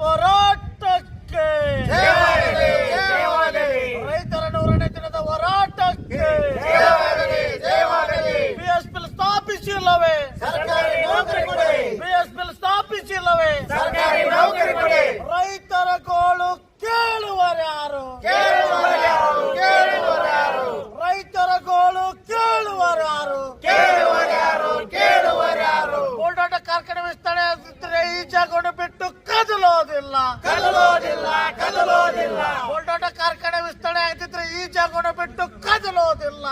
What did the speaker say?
ಹೋರಾಟಕ್ಕೆ ರೈತರ 100ನೇ ದಿನದ ಹೋರಾಟಕ್ಕೆ ಬಿಎಸ್ಪಿಎಲ್ ಸ್ಥಾಪಿಸಿಲ್ಲವೇ ಬಿಎಸ್ಪಿಎಲ್ ಸ್ಥಾಪಿಸಿಲ್ಲವೇ ರೈತರ ಗೋಳು ಕೇಳುವರ್ಯಾರು ರೈತರ ಗೋಳು ಕೇಳುವರ್ಯಾರು ಬೋಲ್ಡಾಟ ಕಾರ್ಖಾನೆ ವಿಸ್ತರಣೆ ಆಗಿದ್ರೆ ಈಜಾಗೋಡು ಬಿಟ್ಟು ಕದಲೋದಿಲ್ಲ ಬೋಲ್ಡಾಟ ಕಾರ್ಖಾನೆ ವಿಸ್ತರಣೆ ಆಗಿದ್ರೆ ಈಜಾಗೋಡು ಬಿಟ್ಟು ಕದಲೋದಿಲ್ಲ